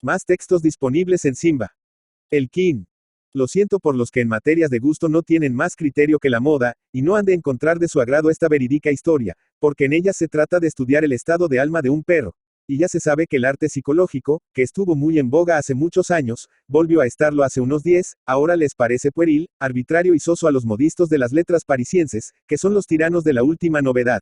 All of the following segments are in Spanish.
Más textos disponibles en Simba. El King. Lo siento por los que en materias de gusto no tienen más criterio que la moda, y no han de encontrar de su agrado esta verídica historia, porque en ella se trata de estudiar el estado de alma de un perro. Y ya se sabe que el arte psicológico, que estuvo muy en boga hace muchos años, volvió a estarlo hace unos 10, ahora les parece pueril, arbitrario y soso a los modistos de las letras parisienses, que son los tiranos de la última novedad.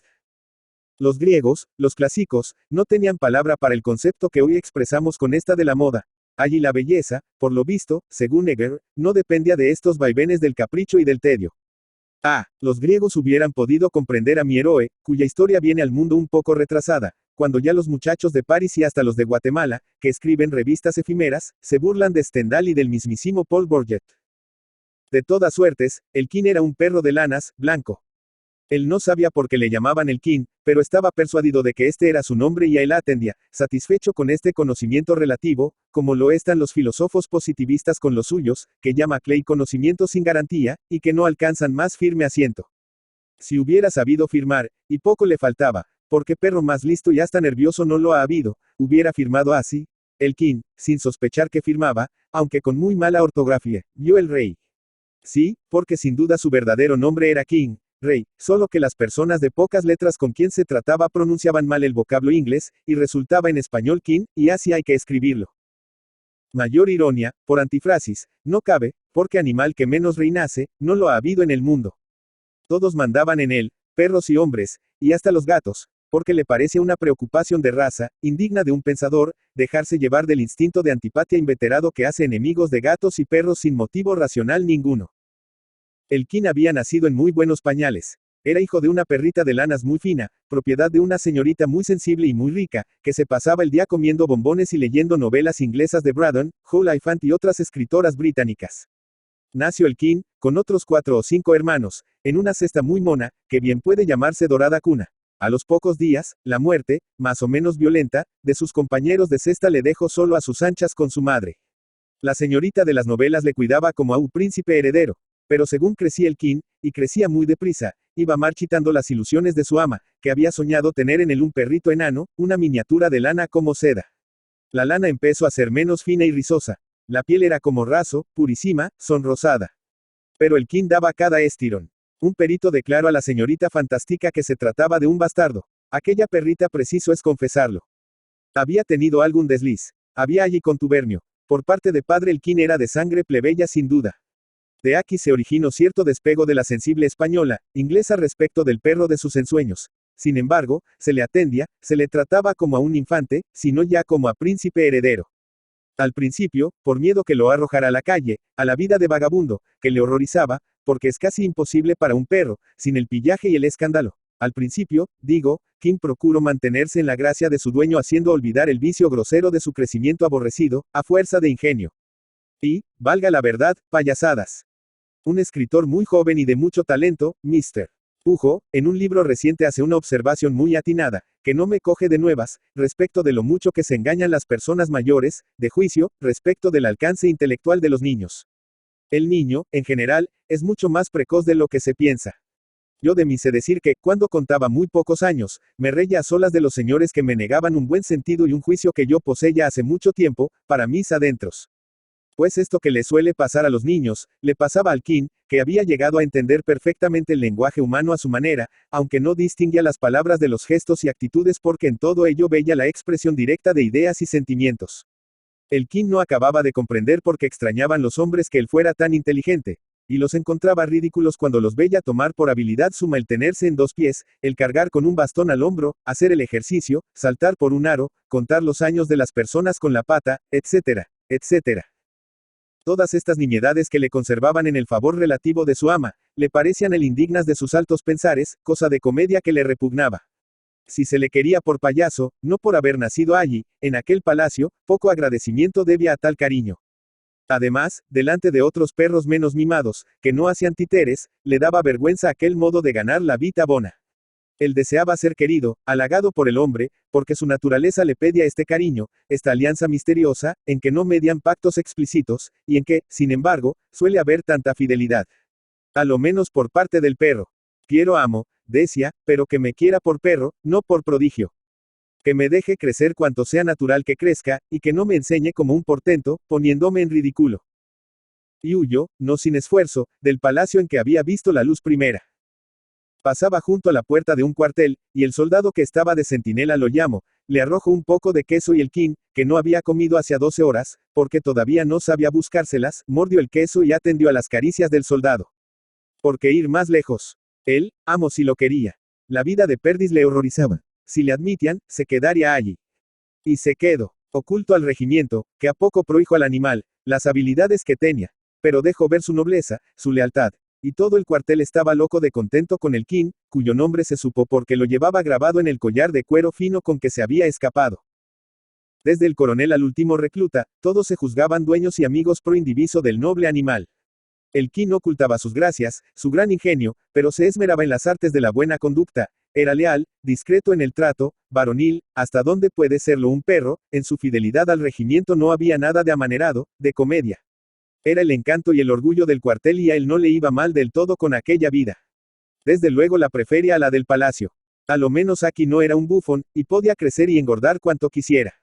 Los griegos, los clásicos, no tenían palabra para el concepto que hoy expresamos con esta de la moda. Allí la belleza, por lo visto, según Egger, no dependía de estos vaivenes del capricho y del tedio. Los griegos hubieran podido comprender a mi héroe, cuya historia viene al mundo un poco retrasada, cuando ya los muchachos de París y hasta los de Guatemala, que escriben revistas efímeras, se burlan de Stendhal y del mismísimo Paul Bourget. De todas suertes, el King era un perro de lanas, blanco. Él no sabía por qué le llamaban el King, pero estaba persuadido de que este era su nombre y a él atendía, satisfecho con este conocimiento relativo, como lo están los filósofos positivistas con los suyos, que llama Clay conocimiento sin garantía, y que no alcanzan más firme asiento. Si hubiera sabido firmar, y poco le faltaba, porque perro más listo y hasta nervioso no lo ha habido, hubiera firmado así. El King, sin sospechar que firmaba, aunque con muy mala ortografía, vio el rey. Sí, porque sin duda su verdadero nombre era King, rey, solo que las personas de pocas letras con quien se trataba pronunciaban mal el vocablo inglés, y resultaba en español King, y así hay que escribirlo. Mayor ironía, por antifrasis, no cabe, porque animal que menos reinase, no lo ha habido en el mundo. Todos mandaban en él, perros y hombres, y hasta los gatos, porque le parece una preocupación de raza, indigna de un pensador, dejarse llevar del instinto de antipatia inveterado que hace enemigos de gatos y perros sin motivo racional ninguno. El King había nacido en muy buenos pañales. Era hijo de una perrita de lanas muy fina, propiedad de una señorita muy sensible y muy rica, que se pasaba el día comiendo bombones y leyendo novelas inglesas de Braddon, Oliphant y otras escritoras británicas. Nació el King, con otros 4 o 5 hermanos, en una cesta muy mona, que bien puede llamarse dorada cuna. A los pocos días, la muerte, más o menos violenta, de sus compañeros de cesta le dejó solo a sus anchas con su madre. La señorita de las novelas le cuidaba como a un príncipe heredero. Pero según crecía el King, y crecía muy deprisa, iba marchitando las ilusiones de su ama, que había soñado tener en él un perrito enano, una miniatura de lana como seda. La lana empezó a ser menos fina y rizosa. La piel era como raso, purísima, sonrosada. Pero el King daba cada estirón. Un perito declaró a la señorita fantástica que se trataba de un bastardo. Aquella perrita preciso es confesarlo. Había tenido algún desliz. Había allí contubernio. Por parte de padre el King era de sangre plebeya sin duda. De aquí se originó cierto despego de la sensible española, inglesa respecto del perro de sus ensueños. Sin embargo, se le atendía, se le trataba como a un infante, sino ya como a príncipe heredero. Al principio, por miedo que lo arrojara a la calle, a la vida de vagabundo, que le horrorizaba, porque es casi imposible para un perro, sin el pillaje y el escándalo. Al principio, digo, King procuró mantenerse en la gracia de su dueño haciendo olvidar el vicio grosero de su crecimiento aborrecido, a fuerza de ingenio. Y, valga la verdad, payasadas. Un escritor muy joven y de mucho talento, Mr. Pujo, en un libro reciente hace una observación muy atinada, que no me coge de nuevas, respecto de lo mucho que se engañan las personas mayores, de juicio, respecto del alcance intelectual de los niños. El niño, en general, es mucho más precoz de lo que se piensa. Yo de mí sé decir que, cuando contaba muy pocos años, me reía a solas de los señores que me negaban un buen sentido y un juicio que yo poseía hace mucho tiempo, para mis adentros. Pues esto que le suele pasar a los niños, le pasaba al King, que había llegado a entender perfectamente el lenguaje humano a su manera, aunque no distinguía las palabras de los gestos y actitudes porque en todo ello veía la expresión directa de ideas y sentimientos. El King no acababa de comprender por qué extrañaban los hombres que él fuera tan inteligente, y los encontraba ridículos cuando los veía tomar por habilidad suma el tenerse en 2 pies, el cargar con un bastón al hombro, hacer el ejercicio, saltar por un aro, contar los años de las personas con la pata, etcétera, etcétera. Todas estas nimiedades que le conservaban en el favor relativo de su ama, le parecían el indignas de sus altos pensares, cosa de comedia que le repugnaba. Si se le quería por payaso, no por haber nacido allí, en aquel palacio, poco agradecimiento debía a tal cariño. Además, delante de otros perros menos mimados, que no hacían títeres, le daba vergüenza aquel modo de ganar la vida bona. Él deseaba ser querido, halagado por el hombre, porque su naturaleza le pedía este cariño, esta alianza misteriosa, en que no median pactos explícitos, y en que, sin embargo, suele haber tanta fidelidad. A lo menos por parte del perro. Quiero amo, decía, pero que me quiera por perro, no por prodigio. Que me deje crecer cuanto sea natural que crezca, y que no me enseñe como un portento, poniéndome en ridículo. Y huyó, no sin esfuerzo, del palacio en que había visto la luz primera. Pasaba junto a la puerta de un cuartel, y el soldado que estaba de centinela lo llamó, le arrojó un poco de queso y el king, que no había comido hacia 12 horas, porque todavía no sabía buscárselas, mordió el queso y atendió a las caricias del soldado. ¿Por qué ir más lejos? Él, amo si lo quería. La vida de Perdis le horrorizaba. Si le admitían, se quedaría allí. Y se quedó, oculto al regimiento, que a poco prohijo al animal, las habilidades que tenía. Pero dejó ver su nobleza, su lealtad. Y todo el cuartel estaba loco de contento con el king, cuyo nombre se supo porque lo llevaba grabado en el collar de cuero fino con que se había escapado. Desde el coronel al último recluta, todos se juzgaban dueños y amigos pro indiviso del noble animal. El king no ocultaba sus gracias, su gran ingenio, pero se esmeraba en las artes de la buena conducta. Era leal, discreto en el trato, varonil, hasta donde puede serlo un perro, en su fidelidad al regimiento no había nada de amanerado, de comedia. Era el encanto y el orgullo del cuartel y a él no le iba mal del todo con aquella vida. Desde luego la prefería a la del palacio. A lo menos aquí no era un bufón, y podía crecer y engordar cuanto quisiera.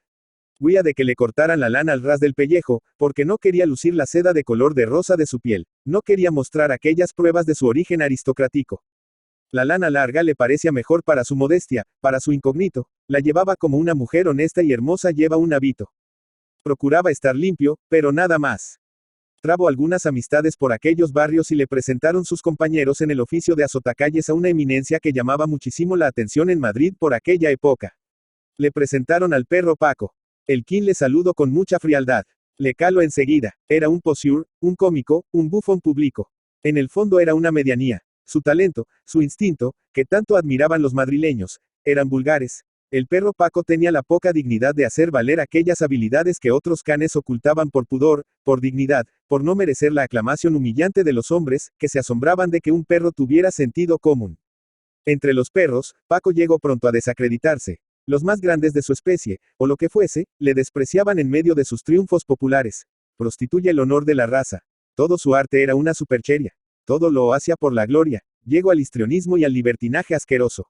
Huía de que le cortaran la lana al ras del pellejo, porque no quería lucir la seda de color de rosa de su piel, no quería mostrar aquellas pruebas de su origen aristocrático. La lana larga le parecía mejor para su modestia, para su incógnito, la llevaba como una mujer honesta y hermosa lleva un hábito. Procuraba estar limpio, pero nada más. Trabó algunas amistades por aquellos barrios y le presentaron sus compañeros en el oficio de azotacalles a una eminencia que llamaba muchísimo la atención en Madrid por aquella época. Le presentaron al perro Paco. El king le saludó con mucha frialdad. Le caló enseguida. Era un poseur, un cómico, un bufón público. En el fondo era una medianía. Su talento, su instinto, que tanto admiraban los madrileños, eran vulgares. El perro Paco tenía la poca dignidad de hacer valer aquellas habilidades que otros canes ocultaban por pudor, por dignidad, por no merecer la aclamación humillante de los hombres, que se asombraban de que un perro tuviera sentido común. Entre los perros, Paco llegó pronto a desacreditarse. Los más grandes de su especie, o lo que fuese, le despreciaban en medio de sus triunfos populares. Prostituye el honor de la raza. Todo su arte era una supercheria. Todo lo hacía por la gloria. Llegó al histrionismo y al libertinaje asqueroso.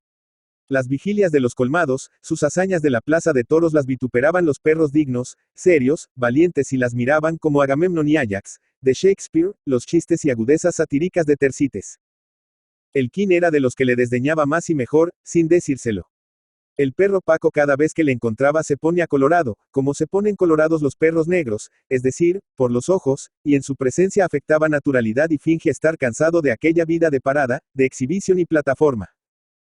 Las vigilias de los colmados, sus hazañas de la plaza de toros las vituperaban los perros dignos, serios, valientes y las miraban como Agamemnon y Ajax, de Shakespeare, los chistes y agudezas satíricas de Tersites. El king era de los que le desdeñaba más y mejor, sin decírselo. El perro Paco cada vez que le encontraba se ponía colorado, como se ponen colorados los perros negros, es decir, por los ojos, y en su presencia afectaba naturalidad y finge estar cansado de aquella vida de parada, de exhibición y plataforma.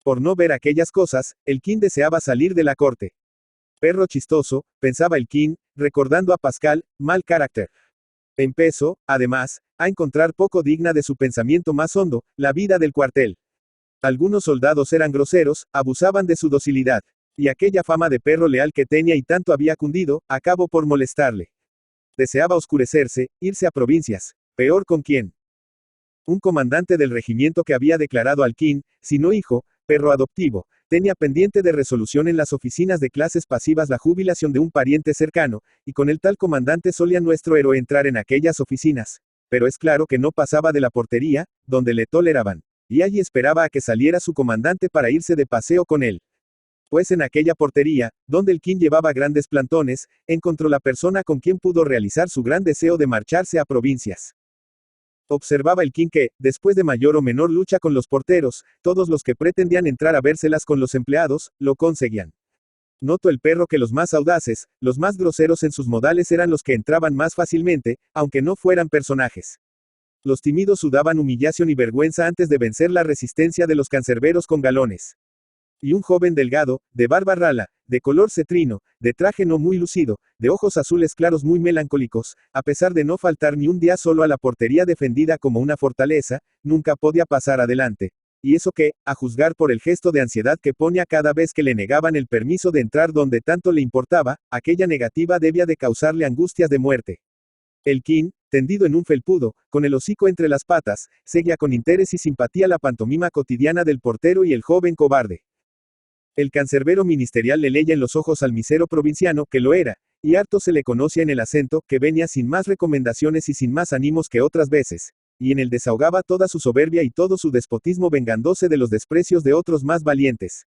Por no ver aquellas cosas, el king deseaba salir de la corte. Perro chistoso, pensaba el king, recordando a Pascal, mal carácter. Empezó, además, a encontrar poco digna de su pensamiento más hondo, la vida del cuartel. Algunos soldados eran groseros, abusaban de su docilidad. Y aquella fama de perro leal que tenía y tanto había cundido, acabó por molestarle. Deseaba oscurecerse, irse a provincias. Peor con quién. Un comandante del regimiento que había declarado al king, si no hijo, perro adoptivo, tenía pendiente de resolución en las oficinas de clases pasivas la jubilación de un pariente cercano, y con el tal comandante solía nuestro héroe entrar en aquellas oficinas. Pero es claro que no pasaba de la portería, donde le toleraban. Y allí esperaba a que saliera su comandante para irse de paseo con él. Pues en aquella portería, donde el king llevaba grandes plantones, encontró la persona con quien pudo realizar su gran deseo de marcharse a provincias. Observaba el king que, después de mayor o menor lucha con los porteros, todos los que pretendían entrar a vérselas con los empleados, lo conseguían. Notó el perro que los más audaces, los más groseros en sus modales eran los que entraban más fácilmente, aunque no fueran personajes. Los tímidos sudaban humillación y vergüenza antes de vencer la resistencia de los cancerberos con galones. Y un joven delgado, de barba rala, de color cetrino, de traje no muy lucido, de ojos azules claros muy melancólicos, a pesar de no faltar ni un día solo a la portería defendida como una fortaleza, nunca podía pasar adelante. Y eso que, a juzgar por el gesto de ansiedad que ponía cada vez que le negaban el permiso de entrar donde tanto le importaba, aquella negativa debía de causarle angustias de muerte. El king, tendido en un felpudo, con el hocico entre las patas, seguía con interés y simpatía la pantomima cotidiana del portero y el joven cobarde. El cancerbero ministerial le leía en los ojos al misero provinciano, que lo era, y harto se le conocía en el acento, que venía sin más recomendaciones y sin más ánimos que otras veces, y en él desahogaba toda su soberbia y todo su despotismo vengándose de los desprecios de otros más valientes.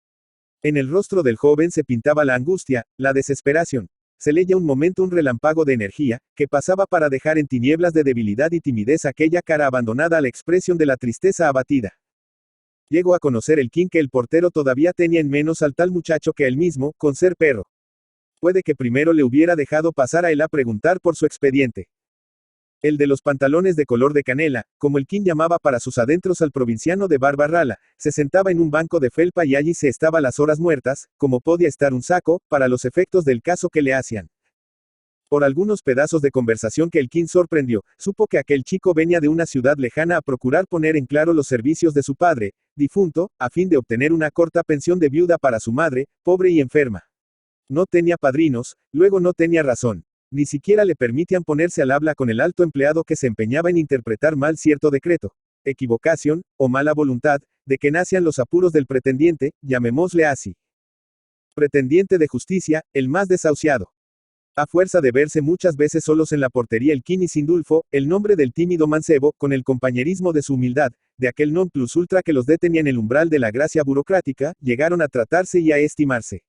En el rostro del joven se pintaba la angustia, la desesperación. Se leía un momento un relámpago de energía, que pasaba para dejar en tinieblas de debilidad y timidez aquella cara abandonada a la expresión de la tristeza abatida. Llegó a conocer el King que el portero todavía tenía en menos al tal muchacho que él mismo, con ser perro. Puede que primero le hubiera dejado pasar a él a preguntar por su expediente. El de los pantalones de color de canela, como el King llamaba para sus adentros al provinciano de barba rala, se sentaba en un banco de felpa y allí se estaba las horas muertas, como podía estar un saco, para los efectos del caso que le hacían. Por algunos pedazos de conversación que el King sorprendió, supo que aquel chico venía de una ciudad lejana a procurar poner en claro los servicios de su padre, difunto, a fin de obtener una corta pensión de viuda para su madre, pobre y enferma. No tenía padrinos, luego no tenía razón. Ni siquiera le permitían ponerse al habla con el alto empleado que se empeñaba en interpretar mal cierto decreto. Equivocación, o mala voluntad, de que nacían los apuros del pretendiente, llamémosle así. Pretendiente de justicia, el más desahuciado. A fuerza de verse muchas veces solos en la portería el King y Sindulfo, el nombre del tímido mancebo, con el compañerismo de su humildad, de aquel non plus ultra que los detenía en el umbral de la gracia burocrática, llegaron a tratarse y a estimarse.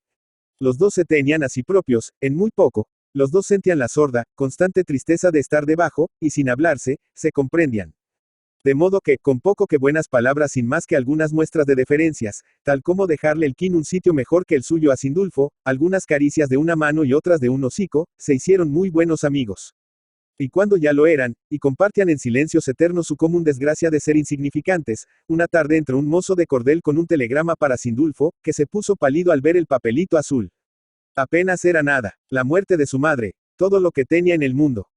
Los dos se tenían a sí propios, en muy poco. Los dos sentían la sorda, constante tristeza de estar debajo, y sin hablarse, se comprendían. De modo que, con poco que buenas palabras sin más que algunas muestras de deferencias, tal como dejarle el King un sitio mejor que el suyo a Sindulfo, algunas caricias de una mano y otras de un hocico, se hicieron muy buenos amigos. Y cuando ya lo eran, y compartían en silencios eternos su común desgracia de ser insignificantes, una tarde entró un mozo de cordel con un telegrama para Sindulfo, que se puso pálido al ver el papelito azul. Apenas era nada, la muerte de su madre, todo lo que tenía en el mundo.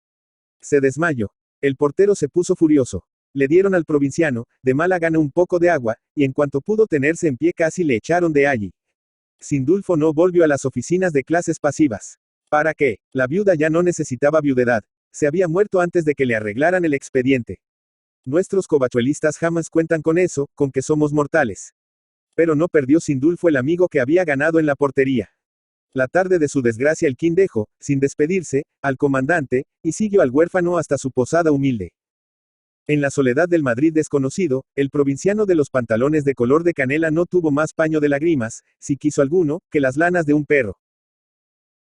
Se desmayó. El portero se puso furioso. Le dieron al provinciano, de mala gana un poco de agua, y en cuanto pudo tenerse en pie casi le echaron de allí. Sindulfo no volvió a las oficinas de clases pasivas. ¿Para qué? La viuda ya no necesitaba viudedad. Se había muerto antes de que le arreglaran el expediente. Nuestros covachuelistas jamás cuentan con eso, con que somos mortales. Pero no perdió Sindulfo el amigo que había ganado en la portería. La tarde de su desgracia el King dejó, sin despedirse, al comandante, y siguió al huérfano hasta su posada humilde. En la soledad del Madrid desconocido, el provinciano de los pantalones de color de canela no tuvo más paño de lágrimas, si quiso alguno, que las lanas de un perro.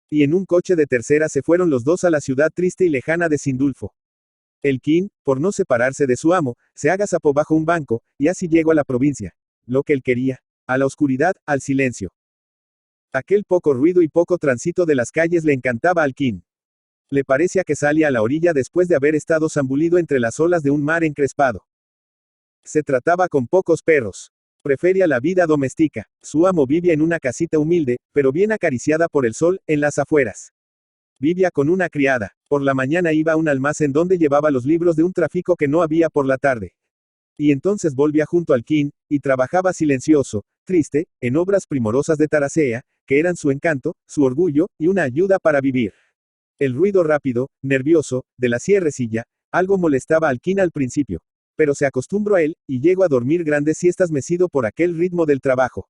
Y en un coche de tercera se fueron los dos a la ciudad triste y lejana de Sindulfo. El King, por no separarse de su amo, se agazapó bajo un banco, y así llegó a la provincia. Lo que él quería. A la oscuridad, al silencio. Aquel poco ruido y poco tránsito de las calles le encantaba al King. Le parecía que salía a la orilla después de haber estado zambulido entre las olas de un mar encrespado. Se trataba con pocos perros. Prefería la vida doméstica. Su amo vivía en una casita humilde, pero bien acariciada por el sol, en las afueras. Vivía con una criada. Por la mañana iba a un almacén donde llevaba los libros de un tráfico que no había por la tarde. Y entonces volvía junto al King, y trabajaba silencioso, triste, en obras primorosas de Tarasea, que eran su encanto, su orgullo, y una ayuda para vivir. El ruido rápido, nervioso, de la sierrecilla, algo molestaba al King al principio. Pero se acostumbró a él, y llegó a dormir grandes siestas mecido por aquel ritmo del trabajo.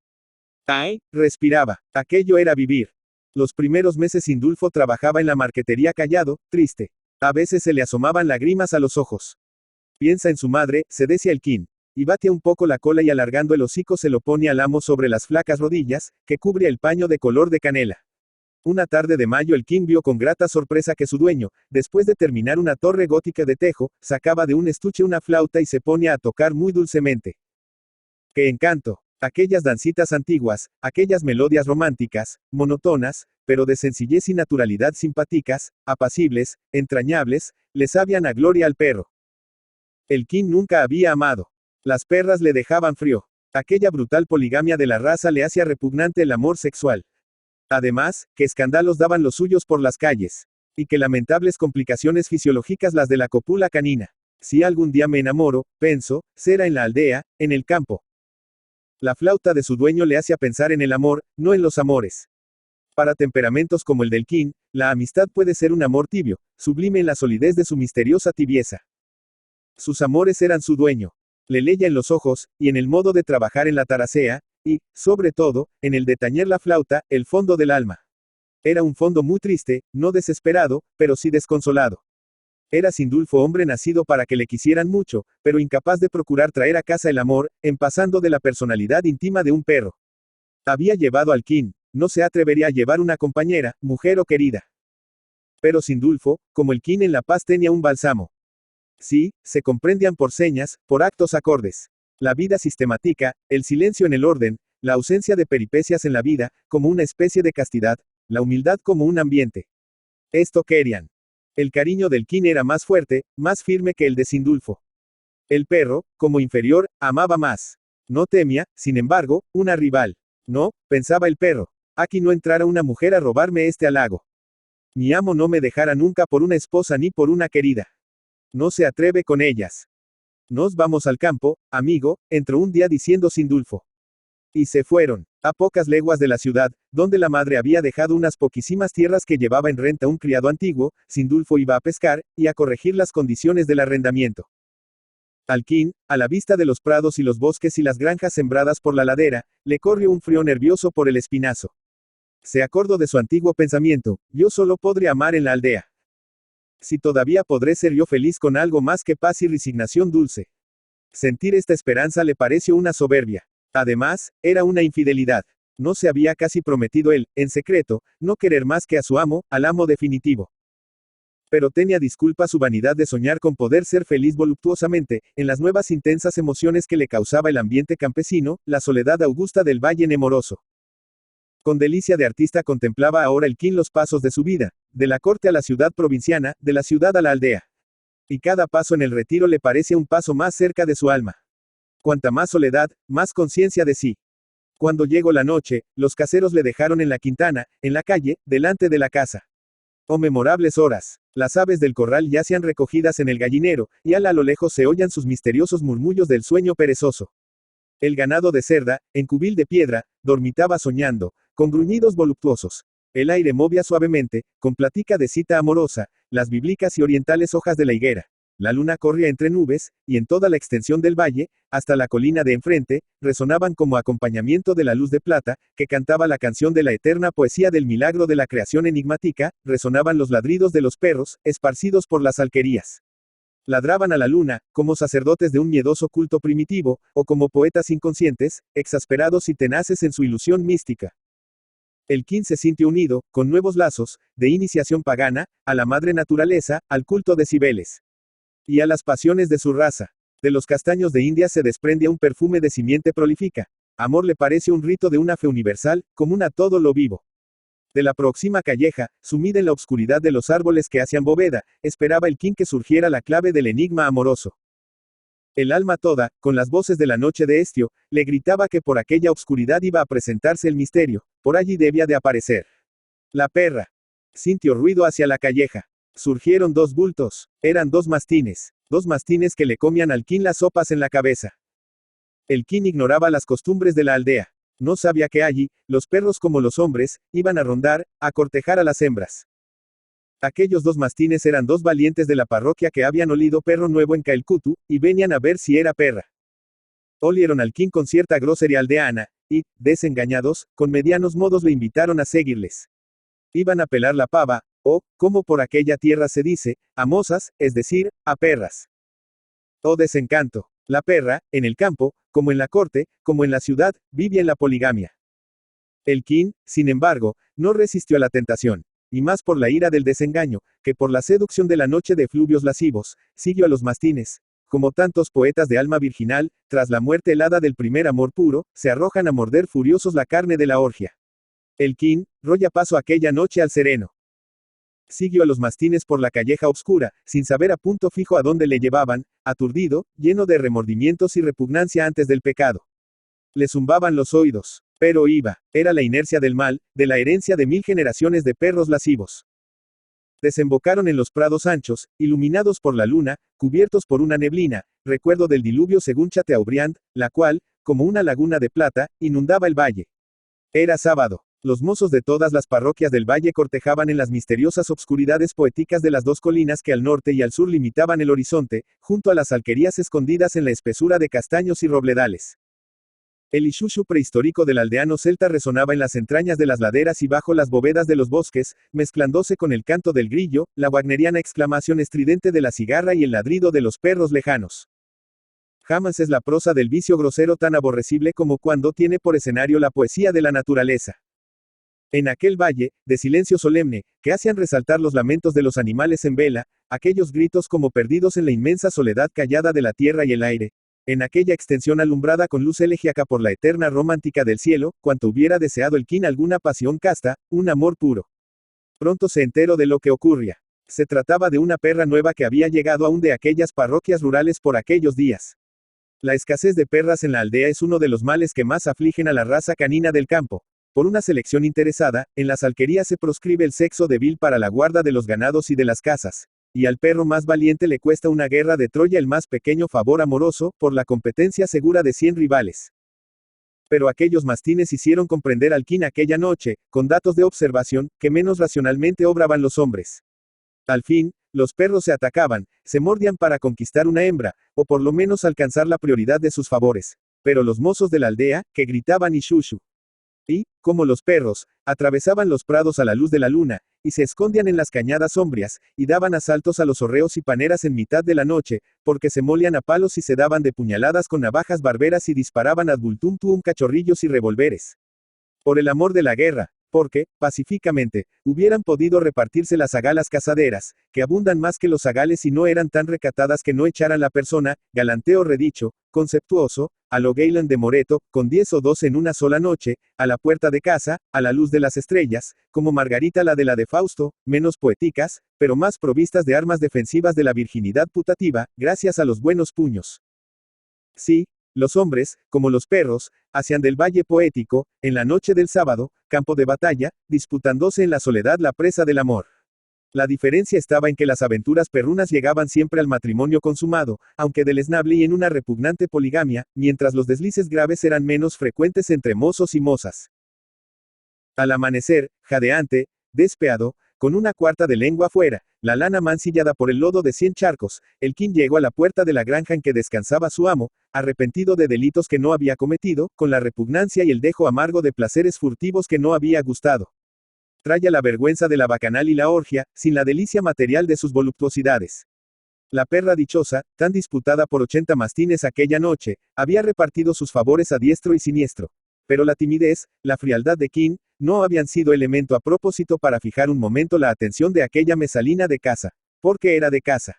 ¡Ay! Respiraba. Aquello era vivir. Los primeros meses Sindulfo trabajaba en la marquetería callado, triste. A veces se le asomaban lágrimas a los ojos. Piensa en su madre, se decía el King. Y batea un poco la cola y alargando el hocico se lo pone al amo sobre las flacas rodillas, que cubre el paño de color de canela. Una tarde de mayo el King vio con grata sorpresa que su dueño, después de terminar una torre gótica de tejo, sacaba de un estuche una flauta y se ponía a tocar muy dulcemente. ¡Qué encanto! Aquellas dancitas antiguas, aquellas melodías románticas, monótonas, pero de sencillez y naturalidad simpáticas, apacibles, entrañables, le sabían a gloria al perro. El King nunca había amado. Las perras le dejaban frío. Aquella brutal poligamia de la raza le hacía repugnante el amor sexual. Además, qué escándalos daban los suyos por las calles. Y qué lamentables complicaciones fisiológicas las de la cópula canina. Si algún día me enamoro, pienso, será en la aldea, en el campo. La flauta de su dueño le hacía pensar en el amor, no en los amores. Para temperamentos como el del King, la amistad puede ser un amor tibio, sublime en la solidez de su misteriosa tibieza. Sus amores eran su dueño. Le leía en los ojos, y en el modo de trabajar en la tarasea, y, sobre todo, en el de tañer la flauta, el fondo del alma. Era un fondo muy triste, no desesperado, pero sí desconsolado. Era Sindulfo hombre nacido para que le quisieran mucho, pero incapaz de procurar traer a casa el amor, en pasando de la personalidad íntima de un perro. Había llevado al King, no se atrevería a llevar una compañera, mujer o querida. Pero Sindulfo, como el King en La Paz tenía un bálsamo. Sí, se comprendían por señas, por actos acordes. La vida sistemática, el silencio en el orden, la ausencia de peripecias en la vida, como una especie de castidad, la humildad como un ambiente. Esto querían. El cariño del King era más fuerte, más firme que el de Sindulfo. El perro, como inferior, amaba más. No temía, sin embargo, una rival. No, pensaba el perro. Aquí no entrara una mujer a robarme este halago. Mi amo no me dejará nunca por una esposa ni por una querida. No se atreve con ellas. Nos vamos al campo, amigo, entró un día diciendo Sindulfo. Y se fueron, a pocas leguas de la ciudad, donde la madre había dejado unas poquísimas tierras que llevaba en renta un criado antiguo, Sindulfo iba a pescar, y a corregir las condiciones del arrendamiento. Al King, a la vista de los prados y los bosques y las granjas sembradas por la ladera, le corrió un frío nervioso por el espinazo. Se acordó de su antiguo pensamiento, yo solo podré amar en la aldea. Si todavía podré ser yo feliz con algo más que paz y resignación dulce. Sentir esta esperanza le pareció una soberbia. Además, era una infidelidad. No se había casi prometido él, en secreto, no querer más que a su amo, al amo definitivo. Pero tenía disculpa su vanidad de soñar con poder ser feliz voluptuosamente, en las nuevas intensas emociones que le causaba el ambiente campesino, la soledad augusta del valle nemoroso. Con delicia de artista contemplaba ahora el King los pasos de su vida, de la corte a la ciudad provinciana, de la ciudad a la aldea. Y cada paso en el retiro le parecía un paso más cerca de su alma. Cuanta más soledad, más conciencia de sí. Cuando llegó la noche, los caseros le dejaron en la quintana, en la calle, delante de la casa. Oh memorables horas. Las aves del corral yacían recogidas en el gallinero, y a lo lejos se oían sus misteriosos murmullos del sueño perezoso. El ganado de cerda, en cubil de piedra, dormitaba soñando, con gruñidos voluptuosos. El aire movía suavemente, con platica de cita amorosa, las bíblicas y orientales hojas de la higuera. La luna corría entre nubes, y en toda la extensión del valle, hasta la colina de enfrente, resonaban como acompañamiento de la luz de plata, que cantaba la canción de la eterna poesía del milagro de la creación enigmática, resonaban los ladridos de los perros, esparcidos por las alquerías. Ladraban a la luna, como sacerdotes de un miedoso culto primitivo, o como poetas inconscientes, exasperados y tenaces en su ilusión mística. El King se sintió unido, con nuevos lazos, de iniciación pagana, a la madre naturaleza, al culto de Cibeles. Y a las pasiones de su raza. De los castaños de India se desprendía un perfume de simiente prolífica. Amor le parece un rito de una fe universal, común a todo lo vivo. De la próxima calleja, sumida en la obscuridad de los árboles que hacían bóveda, esperaba el King que surgiera la clave del enigma amoroso. El alma toda, con las voces de la noche de estio, le gritaba que por aquella obscuridad iba a presentarse el misterio, por allí debía de aparecer. La perra. Sintió ruido hacia la calleja. Surgieron dos bultos, eran dos mastines que le comían al King las sopas en la cabeza. El King ignoraba las costumbres de la aldea. No sabía que allí, los perros como los hombres, iban a rondar, a cortejar a las hembras. Aquellos dos mastines eran dos valientes de la parroquia que habían olido perro nuevo en Calcutu, y venían a ver si era perra. Olieron al King con cierta grosería aldeana, y, desengañados, con medianos modos le invitaron a seguirles. Iban a pelar la pava, o, como por aquella tierra se dice, a mozas, es decir, a perras. Oh desencanto. La perra, en el campo, como en la corte, como en la ciudad, vivía en la poligamia. El King, sin embargo, no resistió a la tentación, y más por la ira del desengaño, que por la seducción de la noche de fluvios lascivos, siguió a los mastines. Como tantos poetas de alma virginal, tras la muerte helada del primer amor puro, se arrojan a morder furiosos la carne de la orgia. El King, rolla paso aquella noche al sereno. Siguió a los mastines por la calleja obscura, sin saber a punto fijo a dónde le llevaban, aturdido, lleno de remordimientos y repugnancia antes del pecado. Le zumbaban los oídos, pero iba, era la inercia del mal, de la herencia de 1000 generaciones de perros lascivos. Desembocaron en los prados anchos, iluminados por la luna, cubiertos por una neblina, recuerdo del diluvio según Chateaubriand, la cual, como una laguna de plata, inundaba el valle. Era sábado. Los mozos de todas las parroquias del valle cortejaban en las misteriosas obscuridades poéticas de las dos colinas que al norte y al sur limitaban el horizonte, junto a las alquerías escondidas en la espesura de castaños y robledales. El ishushu prehistórico del aldeano celta resonaba en las entrañas de las laderas y bajo las bóvedas de los bosques, mezclándose con el canto del grillo, la wagneriana exclamación estridente de la cigarra y el ladrido de los perros lejanos. Jamás es la prosa del vicio grosero tan aborrecible como cuando tiene por escenario la poesía de la naturaleza. En aquel valle, de silencio solemne, que hacían resaltar los lamentos de los animales en vela, aquellos gritos como perdidos en la inmensa soledad callada de la tierra y el aire, en aquella extensión alumbrada con luz elegíaca por la eterna romántica del cielo, cuanto hubiera deseado el Qin alguna pasión casta, un amor puro. Pronto se enteró de lo que ocurría. Se trataba de una perra nueva que había llegado aún de aquellas parroquias rurales por aquellos días. La escasez de perras en la aldea es uno de los males que más afligen a la raza canina del campo. Por una selección interesada, en las alquerías se proscribe el sexo débil para la guarda de los ganados y de las casas. Y al perro más valiente le cuesta una guerra de Troya el más pequeño favor amoroso, por la competencia segura de 100 rivales. Pero aquellos mastines hicieron comprender al Qin aquella noche, con datos de observación, que menos racionalmente obraban los hombres. Al fin, los perros se atacaban, se mordían para conquistar una hembra, o por lo menos alcanzar la prioridad de sus favores. Pero los mozos de la aldea, que gritaban y shushu. Y, como los perros, atravesaban los prados a la luz de la luna, y se escondían en las cañadas sombrías, y daban asaltos a los hórreos y paneras en mitad de la noche, porque se molían a palos y se daban de puñaladas con navajas barberas y disparaban ad vultuntum cachorrillos y revólveres. Por el amor de la guerra, porque, pacíficamente, hubieran podido repartirse las zagalas cazaderas, que abundan más que los zagales y no eran tan recatadas que no echaran la persona, galanteo redicho, conceptuoso, a lo Galen de Moreto, con 10 o 12 en una sola noche, a la puerta de casa, a la luz de las estrellas, como Margarita la de Fausto, menos poéticas, pero más provistas de armas defensivas de la virginidad putativa, gracias a los buenos puños. Sí, los hombres, como los perros, hacían del valle poético, en la noche del sábado, campo de batalla, disputándose en la soledad la presa del amor. La diferencia estaba en que las aventuras perrunas llegaban siempre al matrimonio consumado, aunque deleznable y en una repugnante poligamia, mientras los deslices graves eran menos frecuentes entre mozos y mozas. Al amanecer, jadeante, despeado, con una cuarta de lengua afuera, la lana mancillada por el lodo de 100 charcos, el Qin llegó a la puerta de la granja en que descansaba su amo, arrepentido de delitos que no había cometido, con la repugnancia y el dejo amargo de placeres furtivos que no había gustado. Traía la vergüenza de la bacanal y la orgia, sin la delicia material de sus voluptuosidades. La perra dichosa, tan disputada por 80 mastines aquella noche, había repartido sus favores a diestro y siniestro. Pero la timidez, la frialdad de Qin, no habían sido elemento a propósito para fijar un momento la atención de aquella mesalina de casa. Porque era de casa.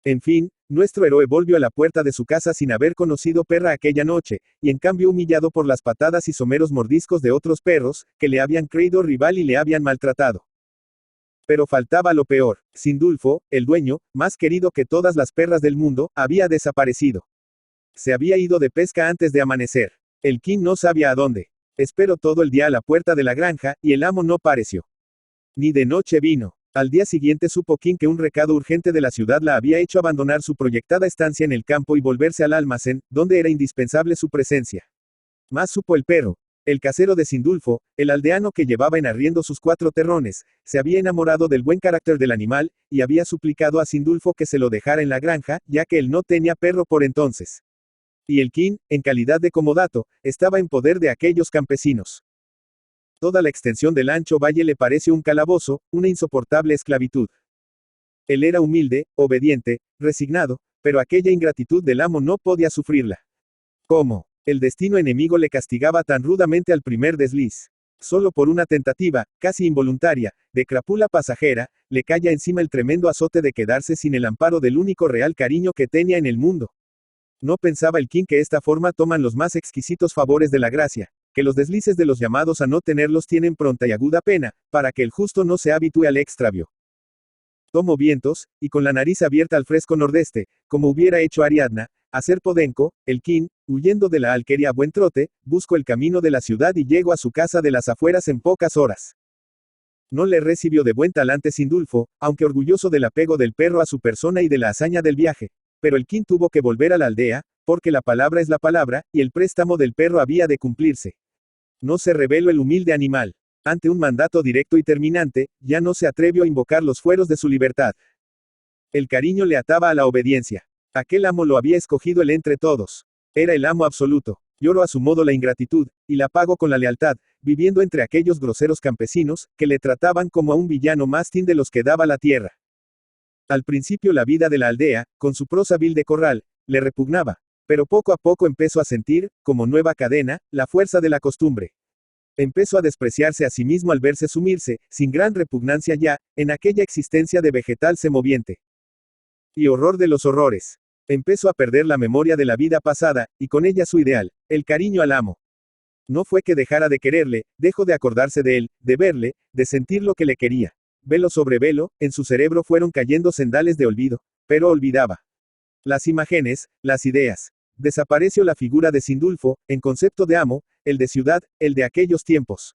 En fin, nuestro héroe volvió a la puerta de su casa sin haber conocido perra aquella noche, y en cambio humillado por las patadas y someros mordiscos de otros perros, que le habían creído rival y le habían maltratado. Pero faltaba lo peor, Sindulfo, el dueño, más querido que todas las perras del mundo, había desaparecido. Se había ido de pesca antes de amanecer. El Qin no sabía a dónde. Esperó todo el día a la puerta de la granja, y el amo no pareció. Ni de noche vino. Al día siguiente supo Qin que un recado urgente de la ciudad la había hecho abandonar su proyectada estancia en el campo y volverse al almacén, donde era indispensable su presencia. Más supo el perro. El casero de Sindulfo, el aldeano que llevaba en arriendo sus 4 terrones, se había enamorado del buen carácter del animal, y había suplicado a Sindulfo que se lo dejara en la granja, ya que él no tenía perro por entonces. Y el Qin, en calidad de comodato, estaba en poder de aquellos campesinos. Toda la extensión del ancho valle le pareció un calabozo, una insoportable esclavitud. Él era humilde, obediente, resignado, pero aquella ingratitud del amo no podía sufrirla. ¿Cómo? El destino enemigo le castigaba tan rudamente al primer desliz. Solo por una tentativa, casi involuntaria, de crapula pasajera, le caía encima el tremendo azote de quedarse sin el amparo del único real cariño que tenía en el mundo. No pensaba el Qin que esta forma toman los más exquisitos favores de la gracia, que los deslices de los llamados a no tenerlos tienen pronta y aguda pena, para que el justo no se habitúe al extravio. Tomo vientos, y con la nariz abierta al fresco nordeste, como hubiera hecho Ariadna, a ser podenco, el Qin, huyendo de la alquería a buen trote, busco el camino de la ciudad y llego a su casa de las afueras en pocas horas. No le recibió de buen talante Sindulfo, aunque orgulloso del apego del perro a su persona y de la hazaña del viaje. Pero el Qin tuvo que volver a la aldea, porque la palabra es la palabra, y el préstamo del perro había de cumplirse. No se rebeló el humilde animal. Ante un mandato directo y terminante, ya no se atrevió a invocar los fueros de su libertad. El cariño le ataba a la obediencia. Aquel amo lo había escogido él entre todos. Era el amo absoluto. Lloró a su modo la ingratitud, y la pagó con la lealtad, viviendo entre aquellos groseros campesinos, que le trataban como a un villano mastín de los que daba la tierra. Al principio la vida de la aldea, con su prosa vil de corral, le repugnaba, Pero poco a poco empezó a sentir, como nueva cadena, la fuerza de la costumbre. Empezó a despreciarse a sí mismo al verse sumirse, sin gran repugnancia ya, en aquella existencia de vegetal semoviente. Y horror de los horrores. Empezó a perder la memoria de la vida pasada, y con ella su ideal, el cariño al amo. No fue que dejara de quererle, dejó de acordarse de él, de verle, de sentir lo que le quería. Velo sobre velo, en su cerebro fueron cayendo sendales de olvido, pero olvidaba. Las imágenes, las ideas. Desapareció la figura de Sindulfo, en concepto de amo, el de ciudad, el de aquellos tiempos.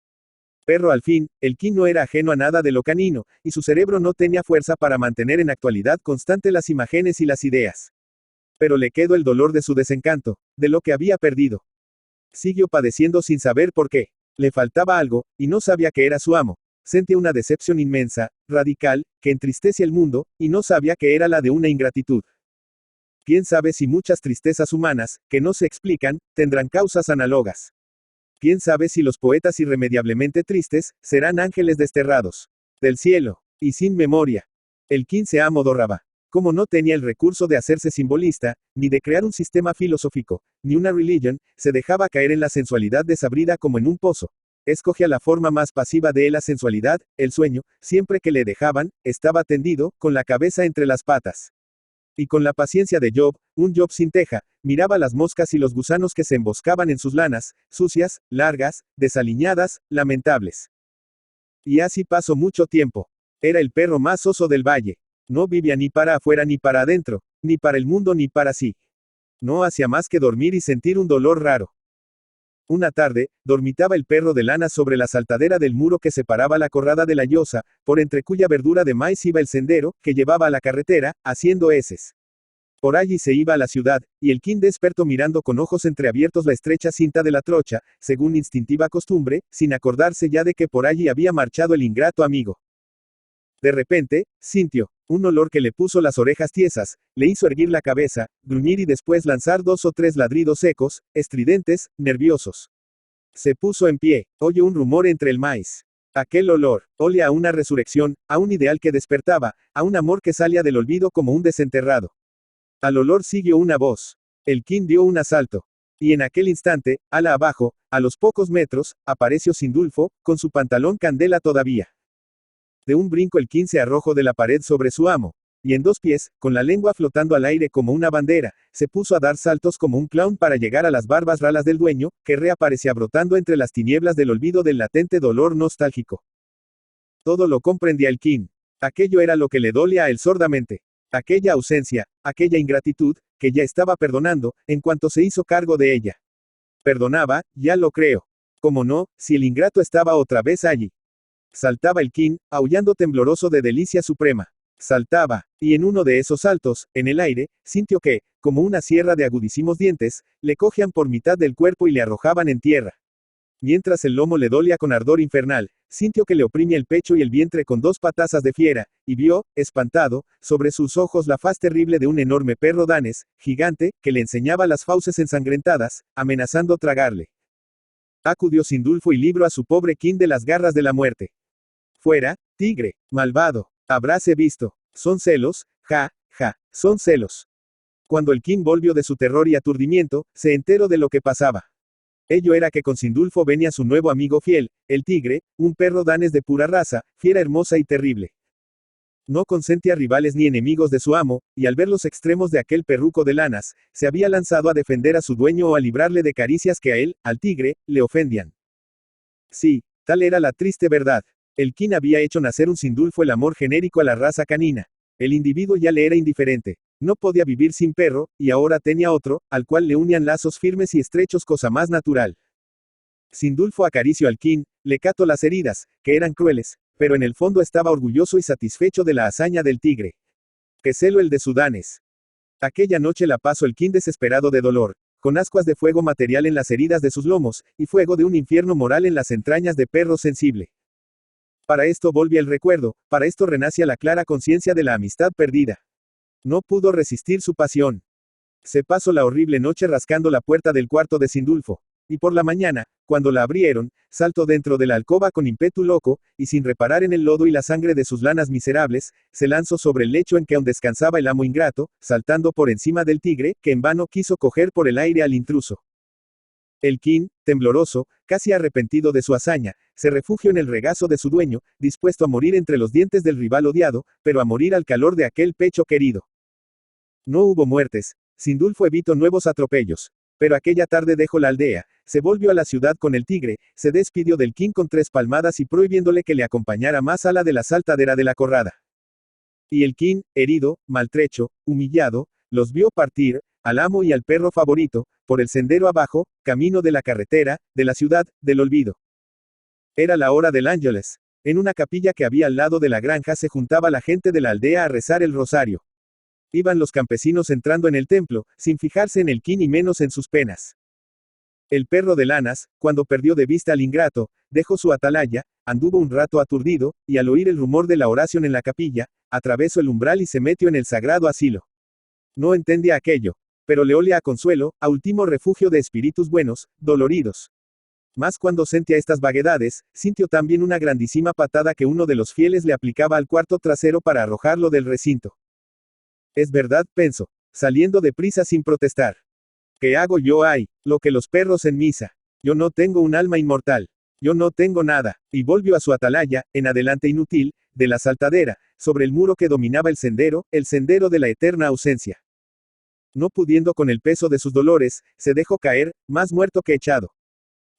Perro al fin, el King no era ajeno a nada de lo canino, y su cerebro no tenía fuerza para mantener en actualidad constante las imágenes y las ideas. Pero le quedó el dolor de su desencanto, de lo que había perdido. Siguió padeciendo sin saber por qué. Le faltaba algo, y no sabía que era su amo. Sentía una decepción inmensa, radical, que entristece el mundo, y no sabía que era la de una ingratitud. ¿Quién sabe si muchas tristezas humanas, que no se explican, tendrán causas análogas? ¿Quién sabe si los poetas irremediablemente tristes, serán ángeles desterrados del cielo, y sin memoria? El King se amodorraba. Como no tenía el recurso de hacerse simbolista, ni de crear un sistema filosófico, ni una religión, se dejaba caer en la sensualidad desabrida como en un pozo. Escogía la forma más pasiva de la sensualidad, el sueño, siempre que le dejaban, estaba tendido, con la cabeza entre las patas. Y con la paciencia de Job, un Job sin teja, miraba las moscas y los gusanos que se emboscaban en sus lanas, sucias, largas, desaliñadas, lamentables. Y así pasó mucho tiempo. Era el perro más oso del valle. No vivía ni para afuera ni para adentro, ni para el mundo ni para sí. No hacía más que dormir y sentir un dolor raro. Una tarde, dormitaba el perro de lana sobre la saltadera del muro que separaba la corrada de la llosa, por entre cuya verdura de maíz iba el sendero, que llevaba a la carretera, haciendo heces. Por allí se iba a la ciudad, y el King despertó mirando con ojos entreabiertos la estrecha cinta de la trocha, según instintiva costumbre, sin acordarse ya de que por allí había marchado el ingrato amigo. De repente, sintió un olor que le puso las orejas tiesas, le hizo erguir la cabeza, gruñir y después lanzar 2 o 3 ladridos secos, estridentes, nerviosos. Se puso en pie, oyó un rumor entre el maíz. Aquel olor, olía a una resurrección, a un ideal que despertaba, a un amor que salía del olvido como un desenterrado. Al olor siguió una voz. El King dio un asalto. Y en aquel instante, ala abajo, a los pocos metros, apareció Sindulfo, con su pantalón candela todavía. De un brinco el King se arrojó de la pared sobre su amo, y en 2 pies, con la lengua flotando al aire como una bandera, se puso a dar saltos como un clown para llegar a las barbas ralas del dueño, que reaparecía brotando entre las tinieblas del olvido del latente dolor nostálgico. Todo lo comprendía el King. Aquello era lo que le dolía a él sordamente. Aquella ausencia, aquella ingratitud, que ya estaba perdonando, en cuanto se hizo cargo de ella. Perdonaba, ya lo creo. ¿Cómo no, si el ingrato estaba otra vez allí? Saltaba el King, aullando tembloroso de delicia suprema. Saltaba, y en uno de esos saltos, en el aire, sintió que, como una sierra de agudísimos dientes, le cogían por mitad del cuerpo y le arrojaban en tierra. Mientras el lomo le dolía con ardor infernal, sintió que le oprimía el pecho y el vientre con 2 patazas de fiera, y vio, espantado, sobre sus ojos la faz terrible de un enorme perro danés, gigante, que le enseñaba las fauces ensangrentadas, amenazando tragarle. Acudió Sindulfo y libró a su pobre King de las garras de la muerte. Fuera, tigre, malvado, habráse visto. Son celos, ja, ja, son celos. Cuando el King volvió de su terror y aturdimiento, se enteró de lo que pasaba. Ello era que con Sindulfo venía su nuevo amigo fiel, el tigre, un perro danés de pura raza, fiera hermosa y terrible. No consentía rivales ni enemigos de su amo, y al ver los extremos de aquel perruco de lanas, se había lanzado a defender a su dueño o a librarle de caricias que a él, al tigre, le ofendían. Sí, tal era la triste verdad. El King había hecho nacer un Sindulfo el amor genérico a la raza canina. El individuo ya le era indiferente. No podía vivir sin perro, y ahora tenía otro, al cual le unían lazos firmes y estrechos, cosa más natural. Sindulfo acarició al King, le cató las heridas, que eran crueles, pero en el fondo estaba orgulloso y satisfecho de la hazaña del tigre. ¡Qué celo el de Sudanes! Aquella noche la pasó el King desesperado de dolor, con ascuas de fuego material en las heridas de sus lomos, y fuego de un infierno moral en las entrañas de perro sensible. Para esto volvía el recuerdo, para esto renacía la clara conciencia de la amistad perdida. No pudo resistir su pasión. Se pasó la horrible noche rascando la puerta del cuarto de Sindulfo. Y por la mañana, cuando la abrieron, saltó dentro de la alcoba con ímpetu loco, y sin reparar en el lodo y la sangre de sus lanas miserables, se lanzó sobre el lecho en que aún descansaba el amo ingrato, saltando por encima del tigre, que en vano quiso coger por el aire al intruso. El King, tembloroso, casi arrepentido de su hazaña, se refugió en el regazo de su dueño, dispuesto a morir entre los dientes del rival odiado, pero a morir al calor de aquel pecho querido. No hubo muertes. Sindulfo evitó nuevos atropellos. Pero aquella tarde dejó la aldea, se volvió a la ciudad con el tigre, se despidió del King con 3 palmadas y prohibiéndole que le acompañara más a la de la saltadera de la corrada. Y el King, herido, maltrecho, humillado, los vio partir, al amo y al perro favorito, por el sendero abajo, camino de la carretera, de la ciudad, del olvido. Era la hora del Ángeles. En una capilla que había al lado de la granja se juntaba la gente de la aldea a rezar el rosario. Iban los campesinos entrando en el templo, sin fijarse en el King y menos en sus penas. El perro de lanas, cuando perdió de vista al ingrato, dejó su atalaya, anduvo un rato aturdido, y al oír el rumor de la oración en la capilla, atravesó el umbral y se metió en el sagrado asilo. No entendía aquello, pero le olía a consuelo, a último refugio de espíritus buenos, doloridos. Mas cuando sentía estas vaguedades, sintió también una grandísima patada que uno de los fieles le aplicaba al cuarto trasero para arrojarlo del recinto. Es verdad, pensó, saliendo deprisa sin protestar. ¿Qué hago yo ahí? Lo que los perros en misa. Yo no tengo un alma inmortal. Yo no tengo nada. Y volvió a su atalaya, en adelante inútil, de la saltadera, sobre el muro que dominaba el sendero de la eterna ausencia. No pudiendo con el peso de sus dolores, se dejó caer, más muerto que echado.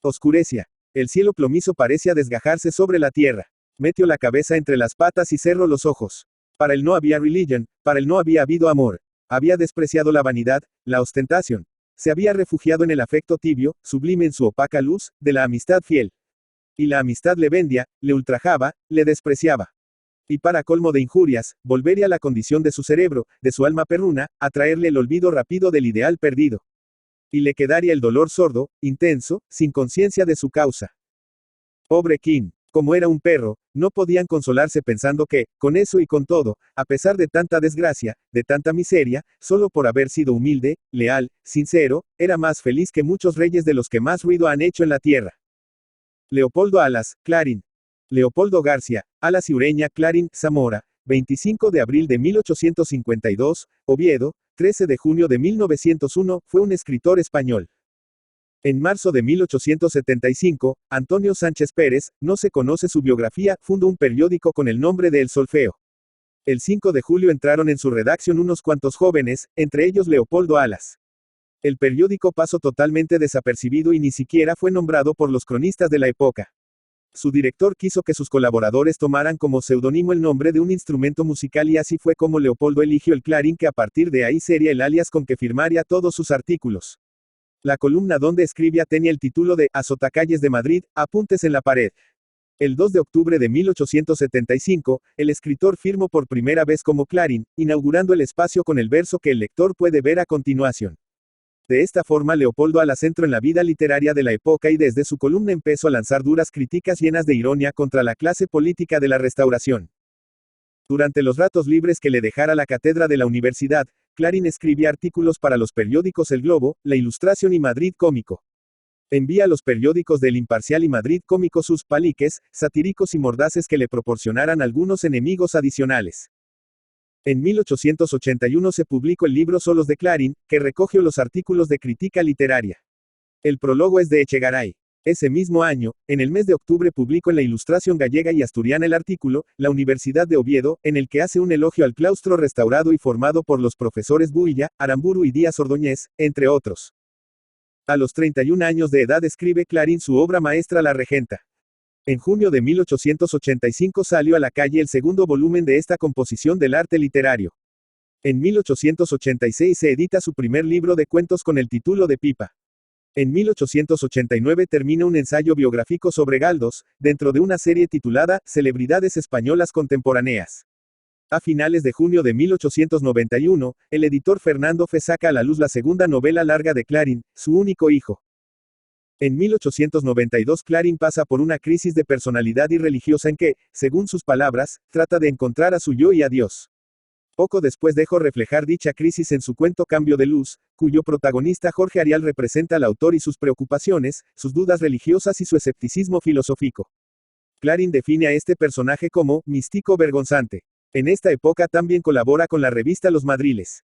Oscurecía. El cielo plomizo parecía desgajarse sobre la tierra. Metió la cabeza entre las patas y cerró los ojos. Para él no había religión, para él no había habido amor. Había despreciado la vanidad, la ostentación. Se había refugiado en el afecto tibio, sublime en su opaca luz, de la amistad fiel. Y la amistad le vendía, le ultrajaba, le despreciaba. Y para colmo de injurias, volvería a la condición de su cerebro, de su alma perruna, a traerle el olvido rápido del ideal perdido. Y le quedaría el dolor sordo, intenso, sin conciencia de su causa. Pobre King. Como era un perro, no podían consolarse pensando que, con eso y con todo, a pesar de tanta desgracia, de tanta miseria, solo por haber sido humilde, leal, sincero, era más feliz que muchos reyes de los que más ruido han hecho en la tierra. Leopoldo Alas, Clarín. Leopoldo García, Alas y Ureña, Clarín, Zamora, 25 de abril de 1852, Oviedo, 13 de junio de 1901, fue un escritor español. En marzo de 1875, Antonio Sánchez Pérez, no se conoce su biografía, fundó un periódico con el nombre de El Solfeo. El 5 de julio entraron en su redacción unos cuantos jóvenes, entre ellos Leopoldo Alas. El periódico pasó totalmente desapercibido y ni siquiera fue nombrado por los cronistas de la época. Su director quiso que sus colaboradores tomaran como seudónimo el nombre de un instrumento musical y así fue como Leopoldo eligió el Clarín, que a partir de ahí sería el alias con que firmaría todos sus artículos. La columna donde escribía tenía el título de Azotacalles de Madrid, apuntes en la pared. El 2 de octubre de 1875, el escritor firmó por primera vez como Clarín, inaugurando el espacio con el verso que el lector puede ver a continuación. De esta forma Leopoldo Alas entró en la vida literaria de la época y desde su columna empezó a lanzar duras críticas llenas de ironía contra la clase política de la Restauración. Durante los ratos libres que le dejara la cátedra de la universidad, Clarín escribía artículos para los periódicos El Globo, La Ilustración y Madrid Cómico. Envía a los periódicos del Imparcial y Madrid Cómico sus paliques, satíricos y mordaces que le proporcionaran algunos enemigos adicionales. En 1881 se publicó el libro Solos de Clarín, que recogió los artículos de crítica literaria. El prólogo es de Echegaray. Ese mismo año, en el mes de octubre publicó en la Ilustración gallega y asturiana el artículo, La Universidad de Oviedo, en el que hace un elogio al claustro restaurado y formado por los profesores Builla, Aramburu y Díaz Ordóñez, entre otros. A los 31 años de edad escribe Clarín su obra maestra La Regenta. En junio de 1885 salió a la calle el segundo volumen de esta composición del arte literario. En 1886 se edita su primer libro de cuentos con el título de Pipa. En 1889 termina un ensayo biográfico sobre Galdós, dentro de una serie titulada Celebridades Españolas Contemporáneas. A finales de junio de 1891, el editor Fernando Fe saca a la luz la segunda novela larga de Clarín, Su único hijo. En 1892 Clarín pasa por una crisis de personalidad y religiosa en que, según sus palabras, trata de encontrar a su yo y a Dios. Poco después dejó reflejar dicha crisis en su cuento Cambio de Luz, cuyo protagonista Jorge Arial representa al autor y sus preocupaciones, sus dudas religiosas y su escepticismo filosófico. Clarín define a este personaje como místico vergonzante. En esta época también colabora con la revista Los Madriles.